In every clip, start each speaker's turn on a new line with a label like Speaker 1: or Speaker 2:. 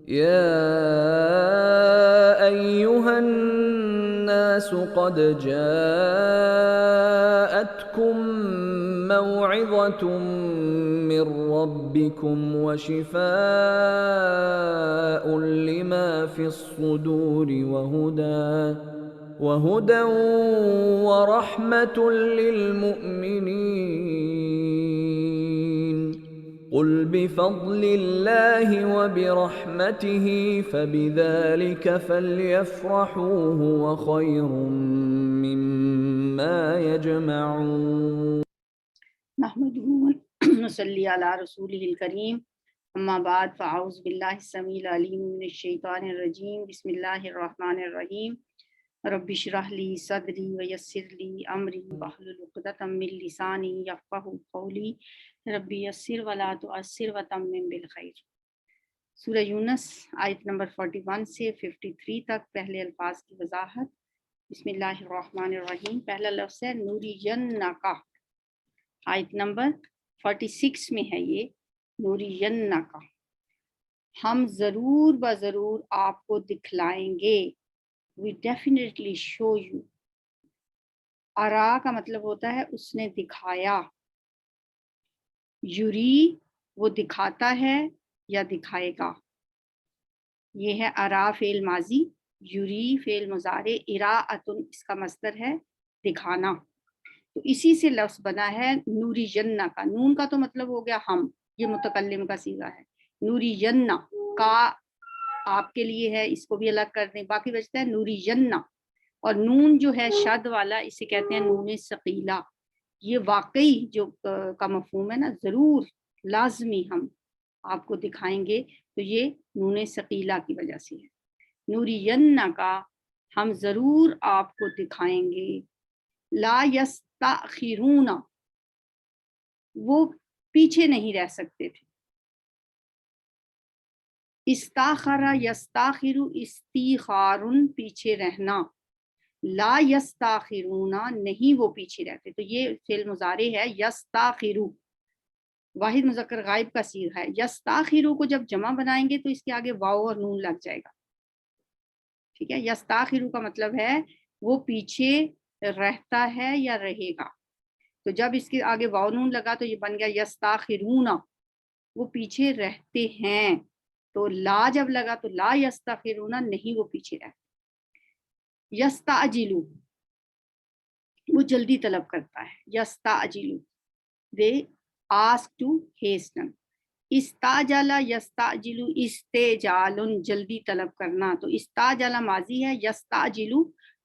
Speaker 1: يا أيها الناس قد جاءتكم موعظة من ربكم وشفاء لما في الصدور وهدى ورحمة للمؤمنين. قل بفضل الله وبرحمته فبذلك فليفرحوا هو خير مما يجمعون.
Speaker 2: نحمده ونصلي على رسوله الكريم اما بعد فاعوذ بالله السميع العليم من الشيطان الرجيم بسم الله الرحمن الرحيم رب اشرح لي صدري ويسر لي امري واحلل عقدة من لساني يفقهوا قولي رب يسر ولا تعسر وتمم بالخير۔ سورہ یونس آیت نمبر 41 سے 53 تک پہلے الفاظ کی وضاحت۔ بسم اللہ الرحمن الرحیم۔ پہلا لفظ ہے نورینکا، آیت نمبر 46 میں ہے یہ نورینکا، ہم ضرور بضرور آپ کو دکھلائیں گے، we definitely show you۔ ارا کا مطلب ہوتا ہے اس نے دکھایا، یوری وہ دکھاتا ہے یا دکھائے گا، یہ ہے ارا فعل ماضی، یوری فعل مضارع، اراءۃ اس کا مصدر ہے دکھانا، تو اسی سے لفظ بنا ہے نوری ینہ کا۔ نون کا تو مطلب ہو گیا ہم، یہ متکلم کا صیغہ ہے۔ نوری ینہ کا آپ کے لیے ہے، اس کو بھی الگ کر دیں، باقی بچتا ہے نوری ینہ۔ اور نون جو ہے شد والا، اسے کہتے ہیں نون ثقیلہ، یہ واقعی جو کا مفہوم ہے نا، ضرور لازمی ہم آپ کو دکھائیں گے، تو یہ نون ثقیلہ کی وجہ سے ہے۔ نوری ینہ کا ہم ضرور آپ کو دکھائیں گے، لا یستاخرون وہ پیچھے نہیں رہ سکتے تھے، استاخر یستاخر استیخار پیچھے رہنا، لا یستاخرون نہیں وہ پیچھے رہتے، تو یہ فعل مضارع ہے یستاخرو، واحد مذکر غائب کا صیغہ ہے۔ یستاخرو کو جب جمع بنائیں گے تو اس کے آگے واو اور نون لگ جائے گا، ٹھیک ہے۔ یستاخرو کا مطلب ہے وہ پیچھے رہتا ہے یا رہے گا، تو جب اس کے آگے واو نون لگا تو یہ بن گیا یستاخرون، وہ پیچھے رہتے ہیں، تو لا جب لگا تو لا یستاخرون نہیں وہ پیچھے رہتے۔ یستعجلو وہ جلدی طلب کرتا ہے، یستعجلو دے آسک ٹو ہیسٹن۔ استعجل یستعجل استعجال جلدی طلب کرنا، تو استعجل ماضی ہے، یستعجل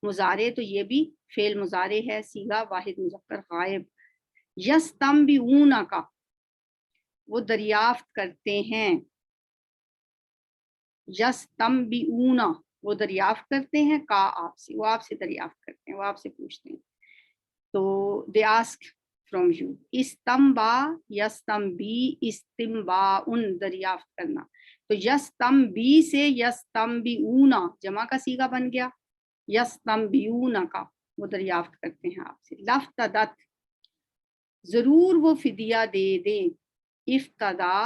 Speaker 2: مضارع، تو یہ بھی فعل مضارع ہے، صیغہ واحد مذکر غائب۔ یستنبئون کا وہ دریافت کرتے ہیں، یستنبئون وہ دریافت کرتے ہیں، کا آپ سے، وہ آپ سے دریافت کرتے ہیں، وہ آپ سے پوچھتے ہیں، تو دے آسک فرام یو۔ استنبا یستنبی استنباء دریافت کرنا، تو یستنبی سے یستنبئون جمع کا صیغہ بن گیا، یستنبئون کا وہ دریافت کرتے ہیں آپ سے۔ لفتدت ضرور وہ فدیہ دے دیں، افتدا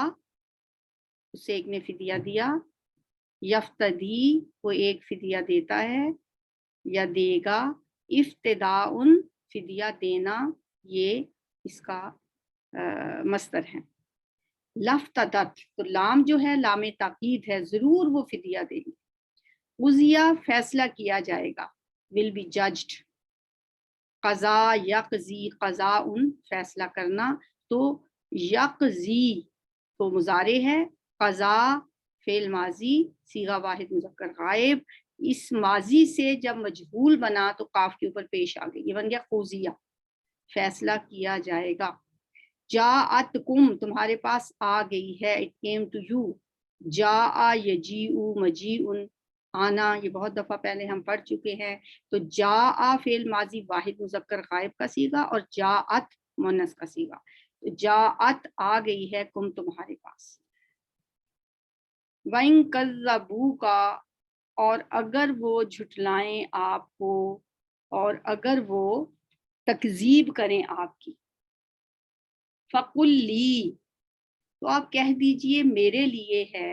Speaker 2: اسے ایک نے فدیہ دیا، یفتدی وہ ایک فدیہ دیتا ہے یا دے گا، افتداء فدیہ دینا یہ اس کا مصدر ہے۔ لفتدت تو لام جو ہے لام تاکید ہے، ضرور وہ فدیہ دیں گے۔ قضیہ فیصلہ کیا جائے گا، will be judged۔ قضا یقضی قضاء فیصلہ کرنا، تو یقضی تو مضارع ہے، قضا فعل ماضی صیغہ واحد مذکر غائب، اس ماضی سے جب مجہول بنا تو قاف کے اوپر پیش آ گئی، یہ بن گیا قضیہ فیصلہ کیا جائے گا۔ جاءتکم تمہارے پاس آ گئی ہے، اٹ کیم ٹو یو، جاء یجیء مجیء آنا، یہ بہت دفعہ پہلے ہم پڑھ چکے ہیں، تو جاء فعل ماضی واحد مذکر غائب کا صیغہ اور جاءت مؤنث کا صیغہ، تو جاءت آ گئی ہے کم تمہارے پاس۔ وَإِن كَذَّبُوكَ اور اگر وہ جھٹلائیں آپ کو، اور اگر وہ تکذیب کریں آپ کی، فَقُل لِّي تو آپ کہہ دیجئے میرے لیے ہے،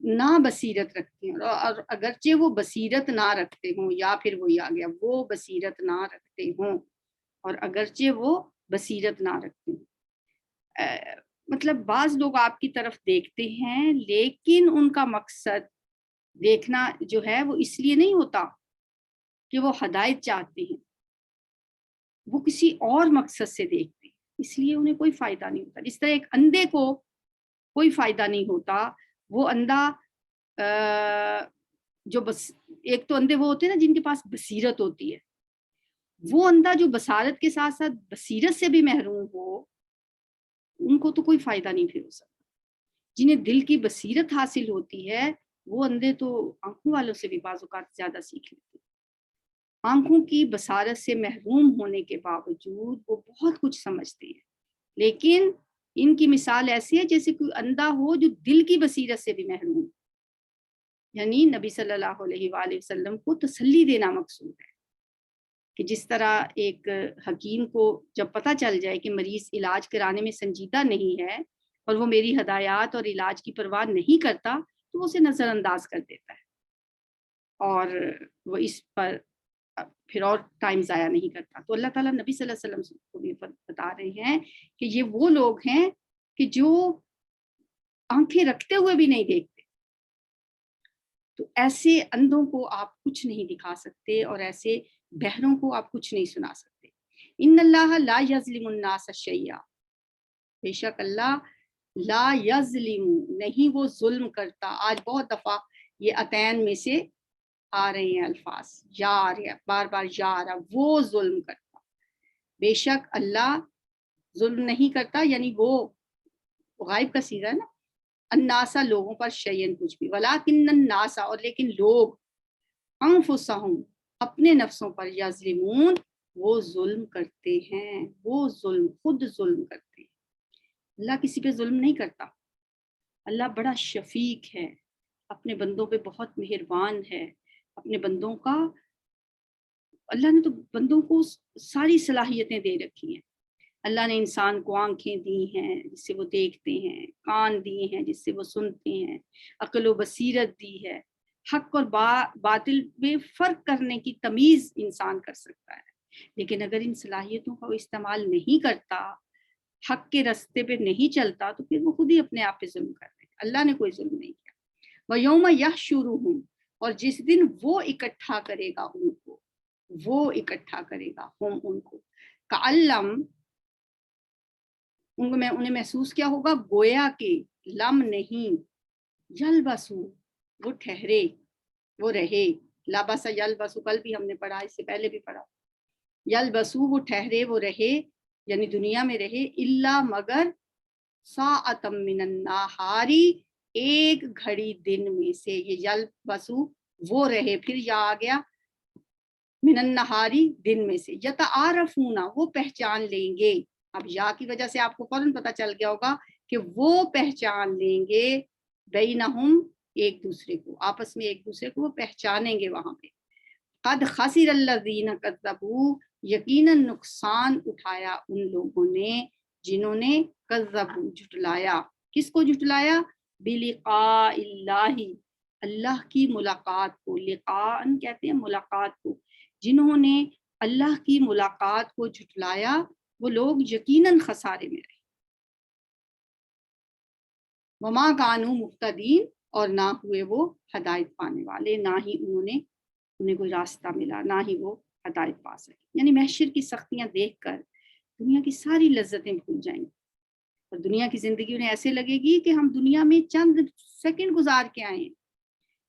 Speaker 2: نا بصیرت رکھتے ہیں، اور اگرچہ وہ بصیرت نہ رکھتے ہوں، یا پھر وہی آ گیا وہ بصیرت نہ رکھتے ہوں، اور اگرچہ وہ بصیرت نہ رکھتے ہوں۔ مطلب بعض لوگ آپ کی طرف دیکھتے ہیں لیکن ان کا مقصد دیکھنا جو ہے وہ اس لیے نہیں ہوتا کہ وہ ہدایت چاہتے ہیں، وہ کسی اور مقصد سے دیکھتے ہیں، اس لیے انہیں کوئی فائدہ نہیں ہوتا۔ جس طرح ایک اندھے کو کوئی فائدہ نہیں ہوتا، وہ اندھا جو بس ایک تو اندھے وہ ہوتے ہیں نا جن کے پاس بصیرت ہوتی ہے، وہ اندھا جو بصارت کے ساتھ ساتھ بصیرت سے بھی محروم ہو، ان کو تو کوئی فائدہ نہیں پھر ہو سکتا۔ جنہیں دل کی بصیرت حاصل ہوتی ہے وہ اندھے تو آنکھوں والوں سے بھی بعض اوقات زیادہ سیکھ لیتے ہیں۔ آنکھوں کی بصارت سے محروم ہونے کے باوجود وہ بہت کچھ سمجھتے ہیں، لیکن ان کی مثال ایسی ہے جیسے کوئی اندھا ہو جو دل کی بصیرت سے بھی محروم، یعنی نبی صلی اللہ علیہ وآلہ وسلم کو تسلی دینا مقصود ہے کہ جس طرح ایک حکیم کو جب پتہ چل جائے کہ مریض علاج کرانے میں سنجیدہ نہیں ہے اور وہ میری ہدایات اور علاج کی پرواہ نہیں کرتا تو وہ اسے نظر انداز کر دیتا ہے اور وہ اس پر پھر اور ٹائم ضائع نہیں کرتا۔ تو اللہ تعالیٰ نبی صلی اللہ علیہ وسلم کو بھی بتا رہے ہیں کہ یہ وہ لوگ ہیں کہ جو آنکھیں رکھتے ہوئے بھی نہیں دیکھتے، تو ایسے اندھوں کو آپ کچھ نہیں دکھا سکتے اور ایسے بہروں کو آپ کچھ نہیں سنا سکتے۔ ان اللہ لا یظلم الناس شیئا، بے شک اللہ لا یظلم نہیں وہ ظلم کرتا۔ آج بہت دفعہ یہ عطین میں سے آ رہے ہیں الفاظ، یا آ رہے ہیں بار بار، یا آ رہا، وہ ظلم کرتا، بے شک اللہ ظلم نہیں کرتا، یعنی وہ غائب کا صیغہ ہے نا، الناسا لوگوں پر شیئن کچھ بھی، ولیکن الناسا اور لیکن لوگ، انفسہم اپنے نفسوں پر، یظلمون وہ ظلم کرتے ہیں، وہ ظلم خود ظلم کرتے ہیں۔ اللہ کسی پہ ظلم نہیں کرتا، اللہ بڑا شفیق ہے، اپنے بندوں پہ بہت مہربان ہے، اپنے بندوں کا، اللہ نے تو بندوں کو ساری صلاحیتیں دے رکھی ہیں۔ اللہ نے انسان کو آنکھیں دی ہیں جس سے وہ دیکھتے ہیں، کان دیے ہیں جس سے وہ سنتے ہیں، عقل و بصیرت دی ہے، حق اور باطل میں فرق کرنے کی تمیز انسان کر سکتا ہے، لیکن اگر ان صلاحیتوں کا وہ استعمال نہیں کرتا، حق کے راستے پہ نہیں چلتا، تو پھر وہ خود ہی اپنے آپ پہ ظلم کر رہے ہیں۔ اللہ نے کوئی ظلم نہیں کیا۔ وَيَوْمَ يَحْشُرُهُمْ اور جس دن وہ اکٹھا کرے گا ان کو، وہ اکٹھا کرے گا ہم ان کو، کَعَلَّمْ انہیں محسوس کیا ہوگا، گویا کہ لم نہیں، یلبسو وہ ٹھہرے، وہ رہے، لبس یلبسو کل بھی ہم نے پڑھا، اس سے پہلے بھی پڑھا، یلبسو وہ ٹھہرے، وہ رہے، یعنی دنیا میں رہے، الا مگر ساعۃ من النہار ایک گھڑی دن میں سے، یہ یلبسو وہ رہے، پھر یا آ گیا من النہاری دن میں سے، یتعارفون وہ پہچان لیں گے۔ اب یا کی وجہ سے آپ کو فوراً پتہ چل گیا ہوگا کہ وہ پہچان لیں گے بینہم ایک دوسرے کو، آپس میں ایک دوسرے کو وہ پہچانیں گے وہاں پہ۔ قد خسر الذین کذبوا یقیناً نقصان اٹھایا ان لوگوں نے جنہوں نے کذبوا جھٹلایا، کس کو جھٹلایا؟ بلقاء اللہ اللہ کی ملاقات کو، لقاء کہتے ہیں ملاقات کو، جنہوں نے اللہ کی ملاقات کو جھٹلایا وہ لوگ یقیناً خسارے میں رہے۔ وما کانوا مہتدین اور نہ ہوئے وہ ہدایت پانے والے، نہ ہی انہیں کوئی راستہ ملا، نہ ہی وہ ہدایت پا سکے۔ یعنی محشر کی سختیاں دیکھ کر دنیا کی ساری لذتیں بھول جائیں گی اور دنیا کی زندگی انہیں ایسے لگے گی کہ ہم دنیا میں چند سیکنڈ گزار کے آئے ہیں،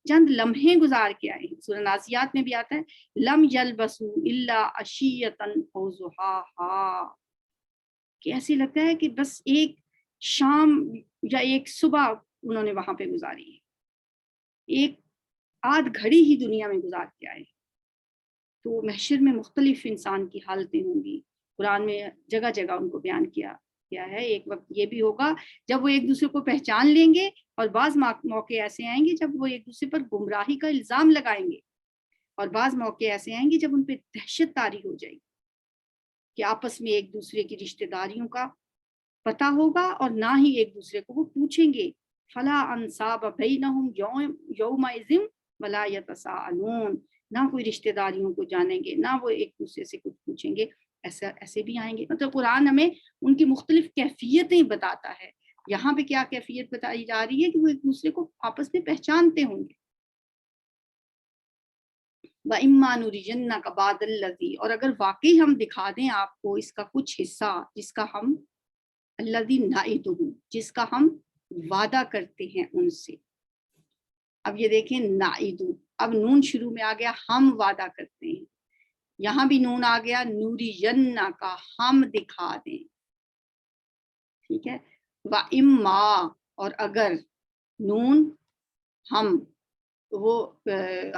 Speaker 2: چند لمحے گزار کے آئے ہیں۔ سورہ نازیات میں بھی آتا ہے لم یلبسوا الا عشیۃ او ضحاہا، کہ ایسے لگتا ہے کہ بس ایک شام یا ایک صبح انہوں نے وہاں پہ گزاری ہے، ایک آدھ گھڑی ہی دنیا میں گزار کے آئے۔ تو محشر میں مختلف انسان کی حالتیں ہوں گی، قرآن میں جگہ جگہ ان کو بیان کیا گیا ہے۔ ایک وقت یہ بھی ہوگا جب وہ ایک دوسرے کو پہچان لیں گے، اور بعض موقع ایسے آئیں گے جب وہ ایک دوسرے پر گمراہی کا الزام لگائیں گے، اور بعض موقع ایسے آئیں گے جب ان پہ دہشت طاری ہو جائے گی کہ آپس میں ایک دوسرے کی رشتہ داریوں کا پتہ ہوگا اور نہ ہی ایک دوسرے کو وہ پوچھیں گے فلا انصاب بینہم یومئذ ولا یتساءلون، نہ کوئی رشتہ داریوں کو جانیں گے، نہ وہ ایک دوسرے سے کچھ پوچھیں گے. ایسے بھی آئیں گے. مطلب قرآن ہمیں ان کی مختلف کیفیتیں بتاتا ہے. یہاں پہ کیا کیفیت بتائی جا رہی ہے کہ وہ ایک دوسرے کو آپس میں پہچانتے ہوں گے. وَإِمَّا نُرِيَنَّكَ بَعْضَ الَّذِي، اور اگر واقعی ہم دکھا دیں آپ کو اس کا کچھ حصہ جس کا ہم الَّذِي نَعِدُهُ، جس کا ہم وعدہ کرتے ہیں ان سے. اب یہ دیکھیں نَعِدُ، اب نون شروع میں آ گیا، ہم وعدہ کرتے ہیں. یہاں بھی نون آ گیا، نُرِيَنَّكَ، ہم دکھا دیں. ٹھیک ہے. وَإِمَّا، اور اگر، نون ہم، وہ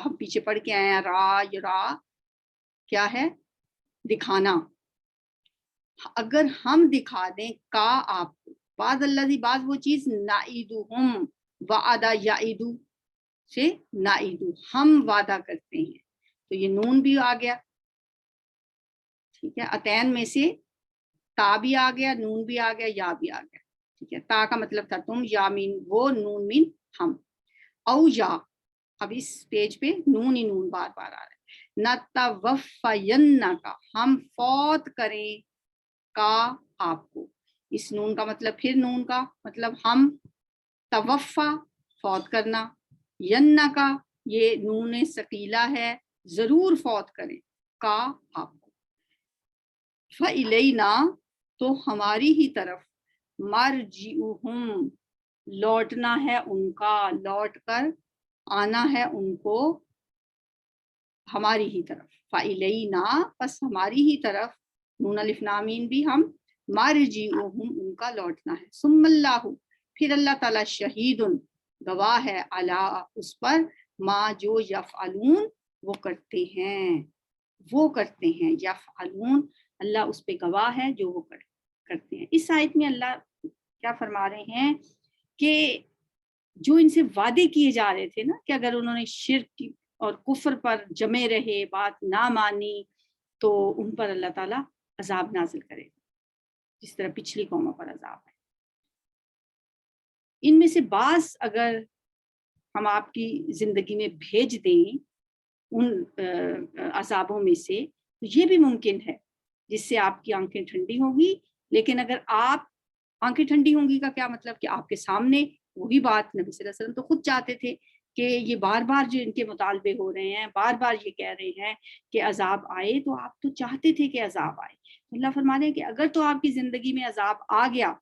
Speaker 2: ہم پیچھے پڑھ کے آئے ہیں را، یہ را کیا ہے؟ دکھانا. اگر ہم دکھا دیں کا آپ کو، بعض اللہ بعض وہ چیز نعیدہم، وعدہ یعیدو سے نعیدو، ہم وعدہ کرتے ہیں. تو یہ نون بھی آ گیا. ٹھیک ہے. اتین میں سے تا بھی آ گیا، نون بھی آ گیا، یا بھی آ گیا. ٹھیک ہے. تا کا مطلب تھا تم، یا مین وہ، نون مین ہم. او یا، اب اس پیج پہ نون ہی نون بار بار آ رہا ہے. نَتَوَفَّيَنَّكَ، ہم فوت کریں کا آپ کو. اس نون کا مطلب پھر نون کا مطلب ہم، توفا فوت کرنا، ینّا کا یہ نون ثقیلہ ہے، ضرور فوت کریں کا آپ کو. فَإِلَيْنَا، تو ہماری ہی طرف، مَرْجِعُهُمْ لوٹنا ہے ان کا، لوٹ کر آنا ہے ان کو ہماری ہی طرف. فَإِلَيْنَا، پس ہماری ہی طرف، نون الف لام میم بھی ہم، مَرْجِعُهُمْ ان کا لوٹنا ہے. ثُمَّ اللَّهُ، پھر اللہ تعالیٰ، شہید گواہ ہے، علی اس پر، ما جو یفعلون وہ کرتے ہیں، وہ کرتے ہیں، یفعلون اللہ اس پہ گواہ ہے جو وہ کرتے ہیں. اس آیت میں اللہ کیا فرما رہے ہیں کہ جو ان سے وعدے کیے جا رہے تھے نا کہ اگر انہوں نے شرک اور کفر پر جمے رہے، بات نہ مانی، تو ان پر اللہ تعالیٰ عذاب نازل کرے، جس طرح پچھلی قوموں پر عذاب ہے. ان میں سے بعض اگر ہم آپ کی زندگی میں بھیج دیں ان عذابوں میں سے، تو یہ بھی ممکن ہے جس سے آپ کی آنکھیں ٹھنڈی ہوں گی. لیکن اگر آپ آنکھیں ٹھنڈی ہوں گی کا کیا مطلب کہ آپ کے سامنے وہی بات نبی صلی اللہ علیہ وسلم تو خود چاہتے تھے کہ یہ بار بار جو ان کے مطالبے ہو رہے ہیں، بار بار یہ کہہ رہے ہیں کہ عذاب آئے، تو آپ تو چاہتے تھے کہ عذاب آئے. تو اللہ فرما رہے ہیں کہ اگر تو آپ کی زندگی میں عذاب آ گیا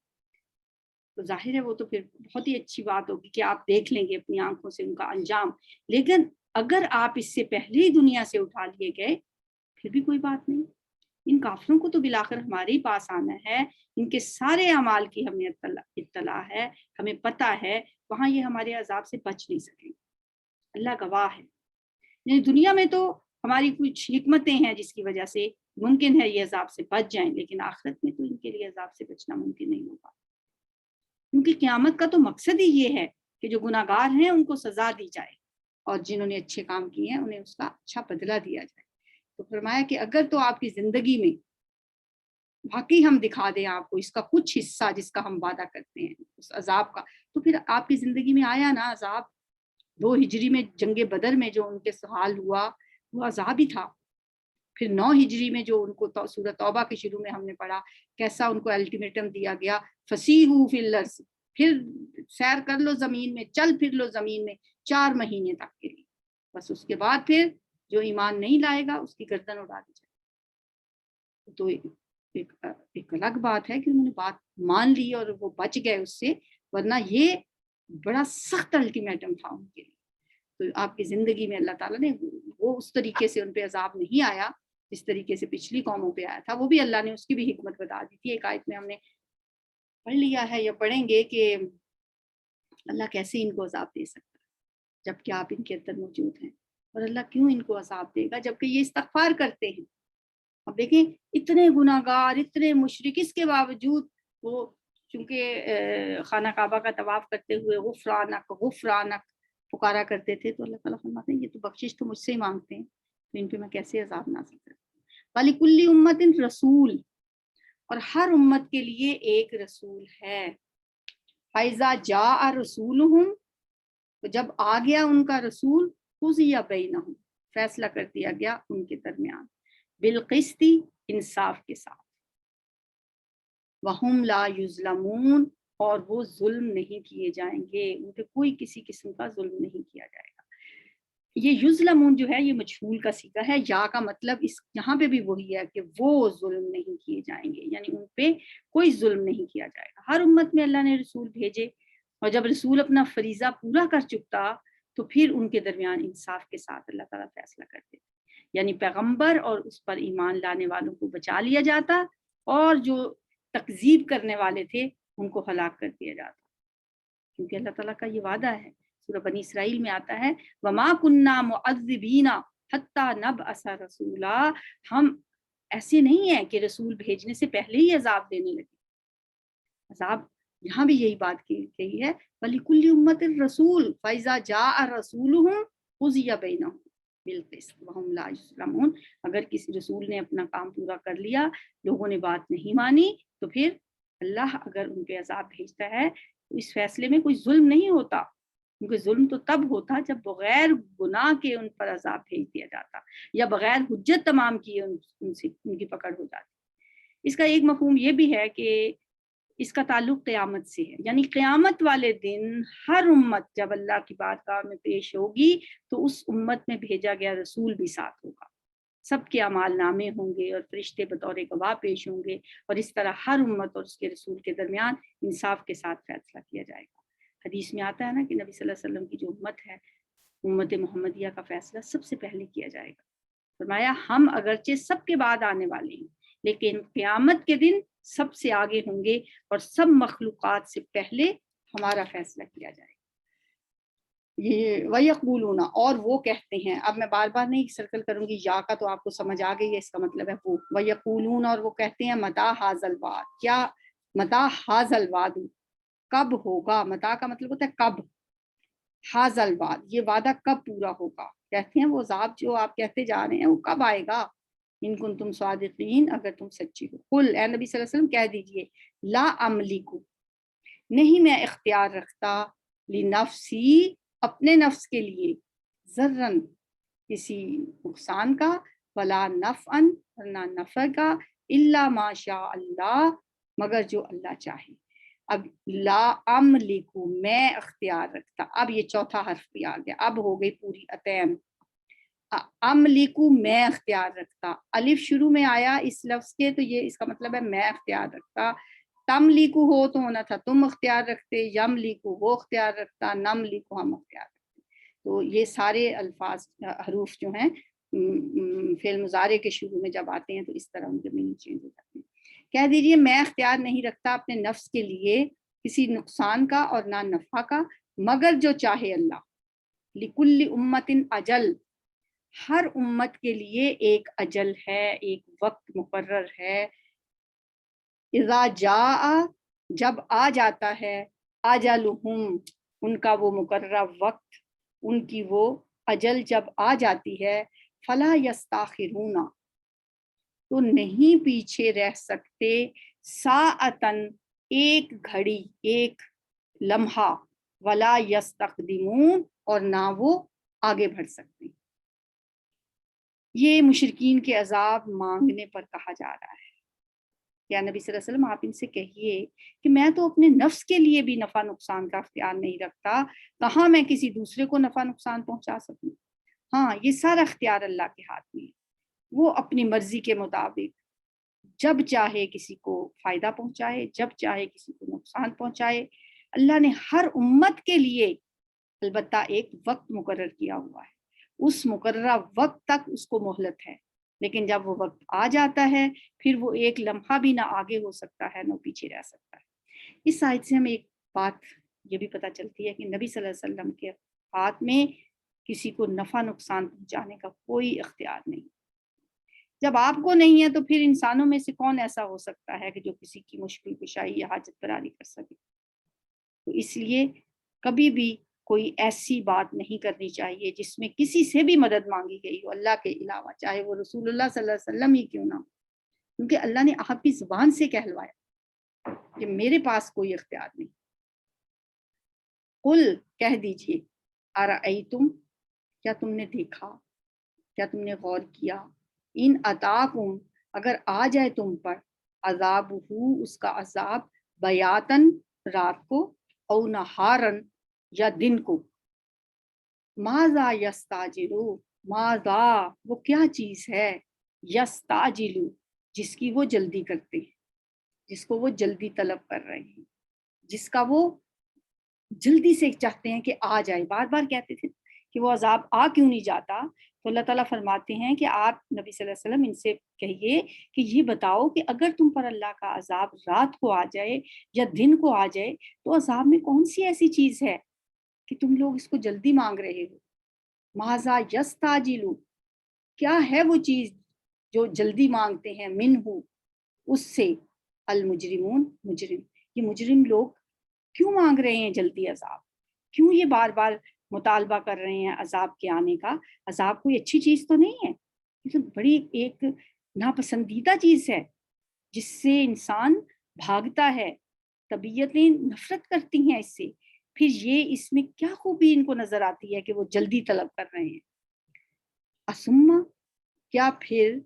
Speaker 2: تو ظاہر ہے وہ تو پھر بہت ہی اچھی بات ہوگی کہ آپ دیکھ لیں گے اپنی آنکھوں سے ان کا انجام. لیکن اگر آپ اس سے پہلے ہی دنیا سے اٹھا لیے گئے پھر بھی کوئی بات نہیں. ان کافروں کو تو بالآخر ہمارے ہی پاس آنا ہے، ان کے سارے اعمال کی ہمیں اطلاع ہے، ہمیں پتہ ہے، وہاں یہ ہمارے عذاب سے بچ نہیں سکیں. اللہ گواہ ہے. یعنی دنیا میں تو ہماری کچھ حکمتیں ہیں جس کی وجہ سے ممکن ہے یہ عذاب سے بچ جائیں، لیکن آخرت میں تو ان کے لیے عذاب سے بچنا ممکن نہیں ہوگا. کیونکہ قیامت کا تو مقصد ہی یہ ہے کہ جو گناہ گار ہیں ان کو سزا دی جائے، اور جنہوں نے اچھے کام کیے ہیں انہیں اس کا اچھا بدلہ دیا جائے. تو فرمایا کہ اگر تو آپ کی زندگی میں باقی ہم دکھا دیں آپ کو اس کا کچھ حصہ جس کا ہم وعدہ کرتے ہیں اس عذاب کا، تو پھر آپ کی زندگی میں آیا نا عذاب. 2 ہجری میں جنگ بدر میں جو ان کے حال ہوا وہ عذاب ہی تھا. پھر 9 ہجری میں جو ان کو سورۃ توبہ کے شروع میں ہم نے پڑھا کیسا ان کو الٹیمیٹم دیا گیا، فسیحوا فی الارض، پھر سیر کر لو زمین میں، چل پھر لو زمین میں 4 مہینے تک کے لیے، بس اس کے بعد پھر جو ایمان نہیں لائے گا اس کی گردن اڑا دی جائے. تو ایک الگ بات ہے کہ انہوں نے بات مان لی اور وہ بچ گئے اس سے، ورنہ یہ بڑا سخت الٹیمیٹم تھا ان کے لیے. تو آپ کی زندگی میں اللہ تعالیٰ نے وہ اس طریقے سے ان پہ عذاب نہیں آیا جس طریقے سے پچھلی قوموں پہ آیا تھا، وہ بھی اللہ نے اس کی بھی حکمت بتا دی تھی. ایک آیت میں ہم نے پڑھ لیا ہے یا پڑھیں گے کہ اللہ کیسے ان کو عذاب دے سکتا ہے جبکہ آپ ان کے اندر موجود ہیں، اور اللہ کیوں ان کو عذاب دے گا جبکہ یہ استغفار کرتے ہیں. اب دیکھیں اتنے گناہ گار، اتنے مشرک، اس کے باوجود وہ چونکہ خانہ کعبہ کا طواف کرتے ہوئے غفرانک غفرانک پکارا کرتے تھے، تو اللہ تعالیٰ فرماتے ہیں یہ تو بخشش تو مجھ سے ہی مانگتے ہیں، تو ان پہ میں کیسے عذاب نازل کروں. وَلِكُلِّ أُمَّةٍ رسول، اور ہر امت کے لیے ایک رسول ہے. فَإِذَا جَاءَ رَسُولُهُمْ، تو جب آ گیا ان کا رسول، قُضِیَ بَیْنَهُم، فیصلہ کر دیا گیا ان کے درمیان، بالقسط، انصاف کے ساتھ، وَهُمْ لَا يُظْلَمُونَ، اور وہ ظلم نہیں کیے جائیں گے، ان پہ کوئی کسی قسم کا ظلم نہیں کیا جائے گا۔ یہ یظلمون جو ہے یہ مجہول کا صیغہ ہے، یا کا مطلب اس یہاں پہ بھی وہی ہے کہ وہ ظلم نہیں کیے جائیں گے، یعنی ان پہ کوئی ظلم نہیں کیا جائے گا۔ ہر امت میں اللہ نے رسول بھیجے، اور جب رسول اپنا فریضہ پورا کر چکتا تو پھر ان کے درمیان انصاف کے ساتھ اللہ تعالیٰ فیصلہ کرتے، یعنی پیغمبر اور اس پر ایمان لانے والوں کو بچا لیا جاتا، اور جو تکذیب کرنے والے تھے ان کو ہلاک کر دیا جاتا، کیونکہ اللہ تعالیٰ کا یہ وعدہ ہے۔ سورہ بنی اسرائیل میں آتا ہے وَمَا كُنَّا مُعَذِّبِينَ حَتَّى نَبْعَثَ رَسُولًا، ہم ایسے نہیں ہیں کہ رسول بھیجنے سے پہلے ہی عذاب دینے لگے۔ عذاب یہاں بھی یہی بات کہی ہے، وَلِكُلِّ أُمَّةٍ رَسُولٌ فَإِذَا جَاءَ رَسُولُهُمْ قُضِيَ بَيْنَهُمْ بِالْقِسْطِ وَهُمْ لَا يُظْلَمُونَ۔ اگر کسی رسول نے اپنا کام پورا کر لیا، لوگوں نے بات نہیں مانی، تو پھر اللہ اگر ان پہ عذاب بھیجتا ہے تو اس فیصلے میں کوئی ظلم نہیں ہوتا، کیونکہ ظلم تو تب ہوتا جب بغیر گناہ کے ان پر عذاب بھیج دیا جاتا، یا بغیر حجت تمام کیے ان کی پکڑ ہو جاتی۔ اس کا ایک مفہوم یہ بھی ہے کہ اس کا تعلق قیامت سے ہے، یعنی قیامت والے دن ہر امت جب اللہ کی بارگاہ میں پیش ہوگی تو اس امت میں بھیجا گیا رسول بھی ساتھ ہوگا، سب کے اعمال نامے ہوں گے اور فرشتے بطور گواہ پیش ہوں گے، اور اس طرح ہر امت اور اس کے رسول کے درمیان انصاف کے ساتھ فیصلہ کیا جائے گا۔ حدیث میں آتا ہے نا کہ نبی صلی اللہ علیہ وسلم کی جو امت ہے، امت محمدیہ کا فیصلہ سب سے پہلے کیا جائے گا۔ فرمایا ہم اگرچہ سب کے بعد آنے والے ہیں، لیکن قیامت کے دن سب سے آگے ہوں گے اور سب مخلوقات سے پہلے ہمارا فیصلہ کیا جائے گا۔ یہ وَيَقُولُونَ، اور وہ کہتے ہیں، اب میں بار بار نہیں سرکل کروں گی، یا کا تو آپ کو سمجھ آ گئی ہے، اس کا مطلب ہے وہ، وَيَقُولُونَ، اور وہ کہتے ہیں مَتَىٰ هَٰذَا الْوَعْدُ، کیا مَتَىٰ هَٰذَا الْوَعْدُ، کب ہوگا، متا کا مطلب ہوتا ہے کب، حاض الوعد، یہ وعدہ کب پورا ہوگا، کہتے ہیں وہ عذاب جو آپ کہتے جا رہے ہیں وہ کب آئے گا، ان کنتم صادقین، اگر تم سچی ہو۔ قل، اے نبی صلی اللہ علیہ وسلم کہہ دیجئے، لا املک، نہیں میں اختیار رکھتا، لنفسی، اپنے نفس کے لیے، ذرن، کسی نقصان کا، ولا نفعن، نہ نفع کا، الا ما شاء اللہ، مگر جو اللہ چاہے۔ اب لا املک، میں اختیار رکھتا، اب یہ چوتھا حرف بھی آ گیا، اب ہو گئی پوری اتیم۔ املکو، میں اختیار رکھتا، الف شروع میں آیا اس لفظ کے تو یہ اس کا مطلب ہے میں اختیار رکھتا۔ تم لیکو ہو تو ہونا تھا تم اختیار رکھتے، یم لیکو وہ اختیار رکھتا، نم لیکو ہم اختیار رکھتے۔ تو یہ سارے الفاظ حروف جو ہیں فعل مضارع کے شروع میں جب آتے ہیں تو اس طرح ان کے میننگ چینج ہو جاتے ہیں۔ کہہ دیجئے میں اختیار نہیں رکھتا اپنے نفس کے لیے کسی نقصان کا اور نہ نفع کا، مگر جو چاہے اللہ۔ لکل امت اجل، ہر امت کے لیے ایک اجل ہے، ایک وقت مقرر ہے۔ اذا جاء، جب آ جاتا ہے، اجلہم، ان کا وہ مقررہ وقت، ان کی وہ اجل جب آ جاتی ہے، فلا یستاخرون، تو نہیں پیچھے رہ سکتے، ساعتن، ایک گھڑی، ایک لمحہ، ولا یستقدمون، اور نہ وہ آگے بڑھ سکتے۔ یہ مشرکین کے عذاب مانگنے پر کہا جا رہا ہے۔ یا نبی صلی اللہ علیہ وسلم آپ ان سے کہیے کہ میں تو اپنے نفس کے لیے بھی نفع نقصان کا اختیار نہیں رکھتا، کہاں میں کسی دوسرے کو نفع نقصان پہنچا سکوں۔ ہاں، یہ سارا اختیار اللہ کے ہاتھ میں ہے، وہ اپنی مرضی کے مطابق جب چاہے کسی کو فائدہ پہنچائے، جب چاہے کسی کو نقصان پہنچائے۔ اللہ نے ہر امت کے لیے البتہ ایک وقت مقرر کیا ہوا ہے، اس مقررہ وقت تک اس کو مہلت ہے، لیکن جب وہ وقت آ جاتا ہے پھر وہ ایک لمحہ بھی نہ آگے ہو سکتا ہے نہ پیچھے رہ سکتا ہے۔ اس آیت سے ہمیں ایک بات یہ بھی پتہ چلتی ہے کہ نبی صلی اللہ علیہ وسلم کے ہاتھ میں کسی کو نفع نقصان پہنچانے کا کوئی اختیار نہیں۔ جب آپ کو نہیں ہے تو پھر انسانوں میں سے کون ایسا ہو سکتا ہے کہ جو کسی کی مشکل کشائی یا حاجت براری کر سکے۔ تو اس لیے کبھی بھی کوئی ایسی بات نہیں کرنی چاہیے جس میں کسی سے بھی مدد مانگی گئی ہو اللہ کے علاوہ، چاہے وہ رسول اللہ صلی اللہ علیہ وسلم ہی کیوں نہ ہو، کیونکہ اللہ نے آپ کی زبان سے کہلوایا کہ میرے پاس کوئی اختیار نہیں۔ قل کہہ دیجئے ارأیتم کیا تم نے دیکھا، کیا تم نے غور کیا، ان اتاکم اگر آ جائے تم پر عذابہ اس کا عذاب بیاتن رات کو او نہارن یا دن کو، ماذا یستعجلو ماذا وہ کیا چیز ہے، یستعجلو جس کی وہ جلدی کرتے ہیں، جس کو وہ جلدی طلب کر رہے ہیں، جس کا وہ جلدی سے چاہتے ہیں کہ آ جائے۔ بار بار کہتے تھے کہ وہ عذاب آ کیوں نہیں جاتا، تو اللہ تعالیٰ فرماتے ہیں کہ آپ نبی صلی اللہ علیہ وسلم ان سے کہیے کہ یہ بتاؤ کہ اگر تم پر اللہ کا عذاب رات کو آ جائے یا دن کو آ جائے تو عذاب میں کون سی ایسی چیز ہے کہ تم لوگ اس کو جلدی مانگ رہے ہو۔ ماذا یستعجلو کیا ہے وہ چیز جو جلدی مانگتے ہیں، منہ اس سے، المجرمون مجرم، یہ مجرم لوگ کیوں مانگ رہے ہیں جلدی عذاب، کیوں یہ بار بار مطالبہ کر رہے ہیں عذاب کے آنے کا۔ عذاب کوئی اچھی چیز تو نہیں ہے، یہ تو بڑی ایک ناپسندیدہ چیز ہے جس سے انسان بھاگتا ہے، طبیعتیں نفرت کرتی ہیں اس سے، پھر یہ اس میں کیا خوبی ان کو نظر آتی ہے کہ وہ جلدی طلب کر رہے ہیں۔ اسما کیا پھر،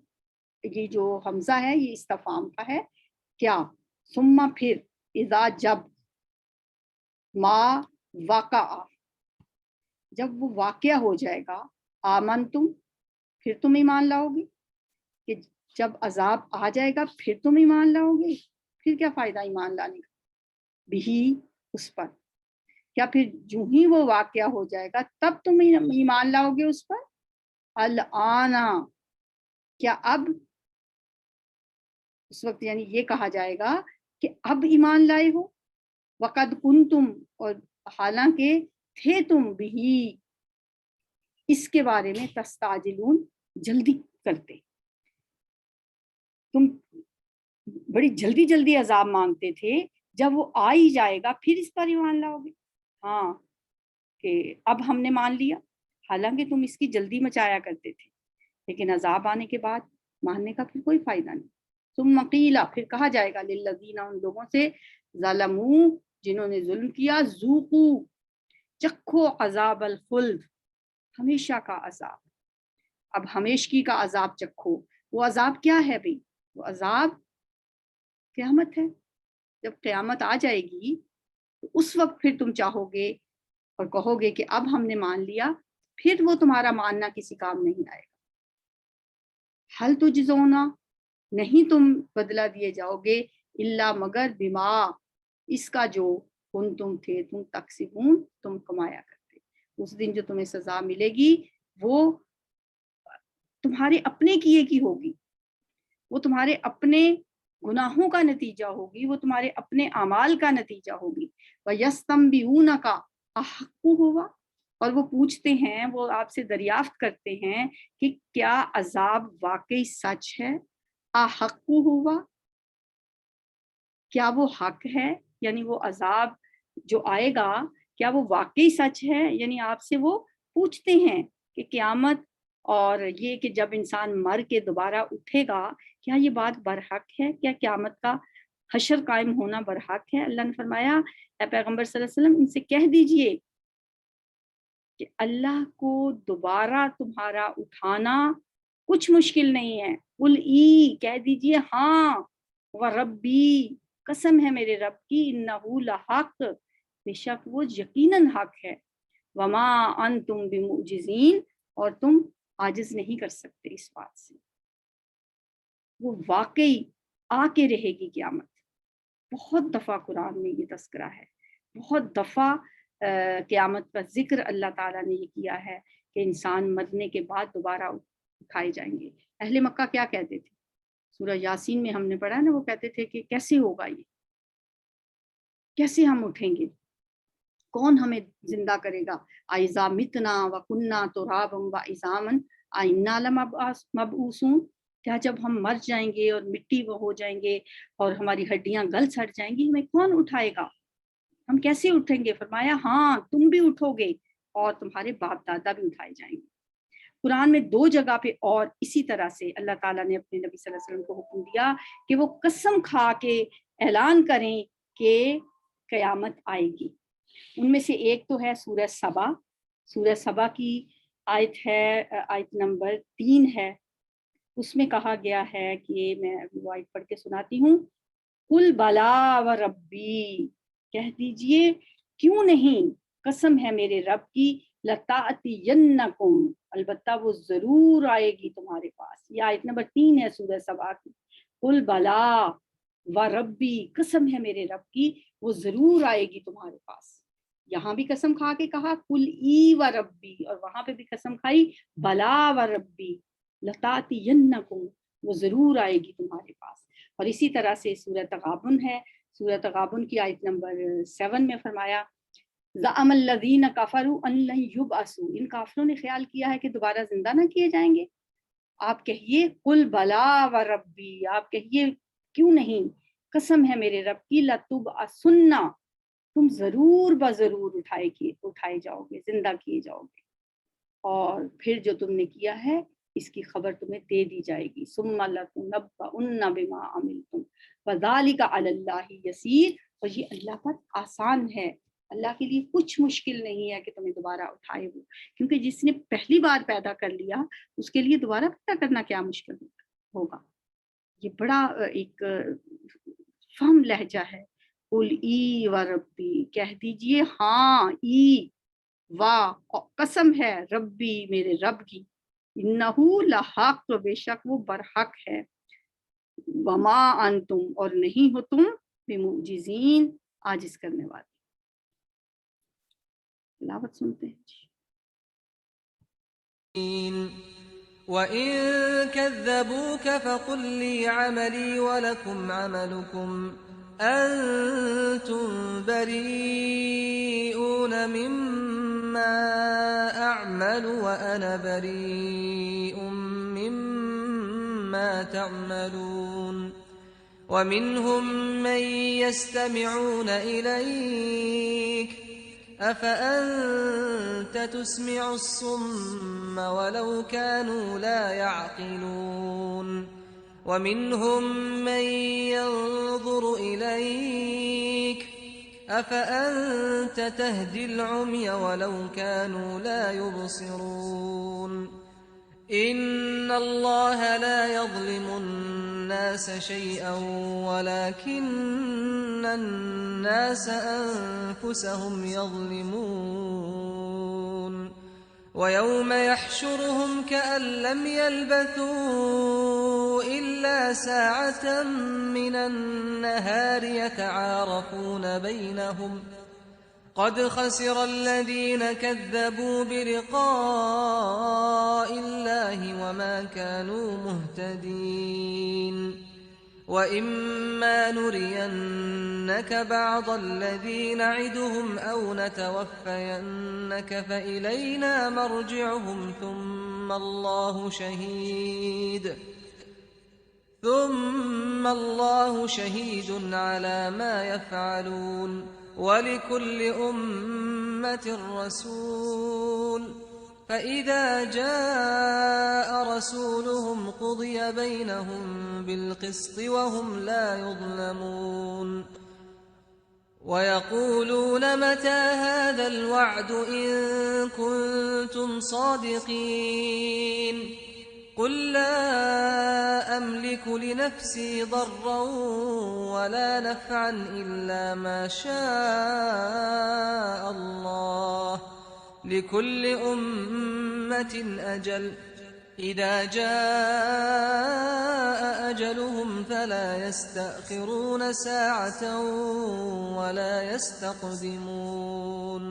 Speaker 2: یہ جو حمزہ ہے یہ استفہام کا ہے، کیا، ثم پھر، اذا جب، ما واقع جب وہ واقعہ ہو جائے گا، آمن تم پھر تم ایمان لاؤ گے، کہ جب عذاب آ جائے گا پھر تم ایمان لاؤ گے، پھر کیا فائدہ ایمان لانے کا، بھی اس پر، کیا پھر جو ہی وہ واقعہ ہو جائے گا تب تم ایمان لاؤ گے اس پر، الآنا کیا اب، اس وقت یعنی یہ کہا جائے گا کہ اب ایمان لائے ہو، وقد کنتم اور حالانکہ تھے تم بھی اس کے بارے میں تستعجلون جلدی کرتے، تم بڑی جلدی جلدی عذاب مانگتے تھے، جب وہ آ ہی جائے گا پھر اس پر ایمان لاؤ گے، ہاں کہ اب ہم نے مان لیا، حالانکہ تم اس کی جلدی مچایا کرتے تھے، لیکن عذاب آنے کے بعد ماننے کا پھر کوئی فائدہ نہیں۔ ثم قیل پھر کہا جائے گا للذین ان لوگوں سے ظلموا جنہوں نے ظلم کیا، ذوقوا چکھو عذاب الخلد ہمیشہ کا عذاب، اب ہمیشگی کا عذاب چکھو۔ وہ عذاب کیا ہے بھئی، وہ عذاب قیامت ہے، جب قیامت آ جائے گی تو اس وقت پھر تم چاہو گے اور کہو گے کہ اب ہم نے مان لیا، پھر وہ تمہارا ماننا کسی کام نہیں آئے گا۔ حل تجزونا نہیں تم بدلہ دیے جاؤ گے، الا مگر بما اس کا جو کن تم تھے تم تکسبون تم کمایا کرتے، اس دن جو تمہیں سزا ملے گی وہ تمہارے اپنے کیے کی ہوگی، وہ تمہارے اپنے گناہوں کا نتیجہ ہوگی، وہ تمہارے اپنے اعمال کا نتیجہ ہوگی۔ وَيَسْتَنْبِئُونَكَ اَحَقُّ هُوَ اور وہ پوچھتے ہیں، وہ آپ سے دریافت کرتے ہیں کہ کیا عذاب واقعی سچ ہے، احق ہوا کیا وہ حق ہے، یعنی وہ عذاب جو آئے گا کیا وہ واقعی سچ ہے، یعنی آپ سے وہ پوچھتے ہیں کہ قیامت اور یہ کہ جب انسان مر کے دوبارہ اٹھے گا کیا یہ بات برحق ہے، کیا قیامت کا حشر قائم ہونا برحق ہے۔ اللہ نے فرمایا اے پیغمبر صلی اللہ علیہ وسلم ان سے کہہ دیجئے کہ اللہ کو دوبارہ تمہارا اٹھانا کچھ مشکل نہیں ہے، قل ای کہہ دیجئے ہاں، وربی قسم ہے میرے رب کی، انہو لحق بے شک وہ یقیناً حق ہے، وما انتم بمعجزین اور تم عاجز نہیں کر سکتے اس بات سے، وہ واقعی آ کے رہے گی قیامت۔ بہت دفعہ قرآن میں یہ تذکرہ ہے، بہت دفعہ قیامت کا ذکر اللہ تعالیٰ نے یہ کیا ہے کہ انسان مرنے کے بعد دوبارہ اٹھائے جائیں گے۔ اہل مکہ کیا کہتے تھے، سورہ یاسین میں ہم نے پڑھا نا، وہ کہتے تھے کہ کیسے ہوگا یہ، کیسے ہم اٹھیں گے، کون ہمیں زندہ کرے گا، اَإِذَا مِتْنَا وَكُنَّا تُرَابًا وَعِظَامًا أَإِنَّا لَمَبْعُوثُونَ کیا جب ہم مر جائیں گے اور مٹی وہ ہو جائیں گے اور ہماری ہڈیاں گل سڑ جائیں گی ہمیں کون اٹھائے گا، ہم کیسے اٹھیں گے۔ فرمایا ہاں تم بھی اٹھو گے اور تمہارے باپ دادا بھی اٹھائے جائیں گے۔ قرآن میں دو جگہ پہ اور اسی طرح سے اللہ تعالیٰ نے اپنے نبی صلی اللہ علیہ وسلم کو حکم دیا کہ وہ قسم کھا کے اعلان کریں کہ قیامت آئے گی۔ ان میں سے ایک تو ہے سورہ سبا. سورہ سبا کی آیت ہے آیت نمبر 3 ہے. اس میں کہا گیا ہے کہ میں وہ آیت پڑھ کے سناتی ہوں. قل بلا و ربی، کہہ دیجئے کیوں نہیں، قسم ہے میرے رب کی، لتأتینکم، البتہ وہ ضرور آئے گی تمہارے پاس. یہ آیت نمبر 3 ہے سورہ سبا کی. قل بلا و ربی، قسم ہے میرے رب کی، وہ ضرور آئے گی تمہارے پاس. یہاں بھی قسم کھا کے کہا قل ای و ربی، اور وہاں پہ بھی قسم کھائی بلا و ربی لتأتینکم، وہ ضرور آئے گی تمہارے پاس. اور اسی طرح سے سورہ تغابن ہے. سورہ تغابن کی آیت نمبر 7 میں فرمایا زعم الذین کفروا ان لن یبعثوا، ان کافروں نے خیال کیا ہے کہ دوبارہ زندہ نہ کیے جائیں گے. آپ کہیے قل بلا و ربی، آپ کہیے کیوں نہیں، قسم ہے میرے رب کی، لتبعثن، تم ضرور بضرور اٹھائے جاؤ گے، زندہ کیے جاؤ گے، اور پھر جو تم نے کیا ہے اس کی خبر تمہیں دے دی جائے گی. ثم لتنبؤن بما عملتم وذلک علی اللہ یسیر، اور یہ اللہ پر آسان ہے، اللہ کے لیے کچھ مشکل نہیں ہے کہ تمہیں دوبارہ اٹھائے وہ، کیونکہ جس نے پہلی بار پیدا کر لیا اس کے لیے دوبارہ پیدا کرنا کیا مشکل ہوگا. یہ بڑا ایک فہم لہجہ ہے. قل ای و ربی، کہہ دیجئے ہاں، ای و، قسم ہے، ربی میرے رب کی، انہو لحق، بے شک وہ برحق ہے، وما انتم، اور نہیں ہو تم، بمعجزین، عاجز کرنے والے. تلاوت سنتے ہیں.
Speaker 3: وَإِن كَذَّبُوكَ فَقُل لِّي عَمَلِي وَلَكُمْ عَمَلُكُمْ أَنتُم بَرِيئُونَ مِمَّا أَعْمَلُ وَأَنَا بَرِيءٌ مِّمَّا تَعْمَلُونَ. وَمِنْهُم مَّن يَسْتَمِعُونَ إِلَيْكَ أَفَأَنتَ تُسْمِعُ الصُّمَّ وَلَوْ كَانُوا لَا يَعْقِلُونَ. وَمِنْهُم مَّن يَنظُرُ إِلَيْكَ أَفَأَنتَ تَهْدِي الْعُمْيَ وَلَوْ كَانُوا لَا يُبْصِرُونَ. إِنَّ اللَّهَ لَا يَظْلِمُ النَّاسَ شَيْئًا وَلَكِنَّ النَّاسَ أَنفُسَهُمْ يَظْلِمُونَ. وَيَوْمَ يَحْشُرُهُمْ كَأَن لَّمْ يَلْبَثُوا إِلَّا سَاعَةً مِّنَ النَّهَارِ يَتَعَارَفُونَ بَيْنَهُمْ قد خسر الذين كذبوا بلقاء الله وما كانوا مهتدين. وإما نرينك بعض الذي نعدهم أو نتوفينك فإلينا مرجعهم ثم الله شهيد على ما يفعلون. وَلِكُلِّ أُمَّةٍ رَّسُولٌ فَإِذَا جَاءَ رَسُولُهُمْ قُضِيَ بَيْنَهُم بِالْقِسْطِ وَهُمْ لَا يُظْلَمُونَ. وَيَقُولُونَ مَتَىٰ هَٰذَا الْوَعْدُ إِن كُنتُمْ صَادِقِينَ. قُل لَّا أَمْلِكُ لِنَفْسِي ضَرًّا وَلَا نَفْعًا إِلَّا مَا شَاءَ اللَّهُ ۗ لِكُلِّ أُمَّةٍ أَجَلٌ ۖ إِذَا جَاءَ أَجَلُهُمْ فَلَا يَسْتَأْخِرُونَ سَاعَةً وَلَا يَسْتَقْدِمُونَ.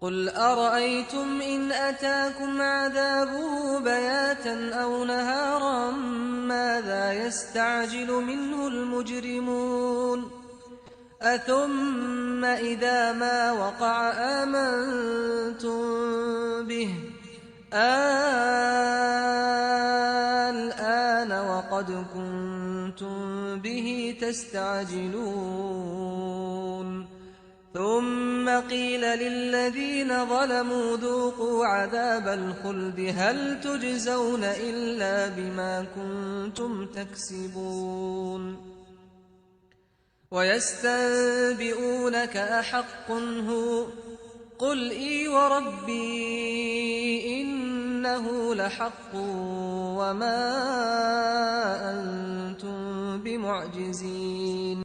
Speaker 3: قُلْ أَرَأَيْتُمْ إِنْ أَتَاكُمْ عَذَابُهُ بَيَاتًا أَوْ نَهَارًا مَاذَا يَسْتَعْجِلُ مِنْهُ الْمُجْرِمُونَ. أَثُمَّ إِذَا مَا وَقَعَ آمَنْتُمْ بِهِ الْآنَ وَقَدْ كُنْتُمْ بِهِ تَسْتَعْجِلُونَ. ثُمَّ قِيلَ لِلَّذِينَ ظَلَمُوا ذُوقُوا عَذَابَ الْخُلْدِ هَلْ تُجْزَوْنَ إِلَّا بِمَا كُنتُمْ تَكْسِبُونَ. وَيَسْتَنبِئُونَكَ أَحَقٌّ هُوَ قُلْ إِي وَرَبِّي إِنَّهُ لَحَقٌّ وَمَا أَنْتُمْ بِمُعْجِزِينَ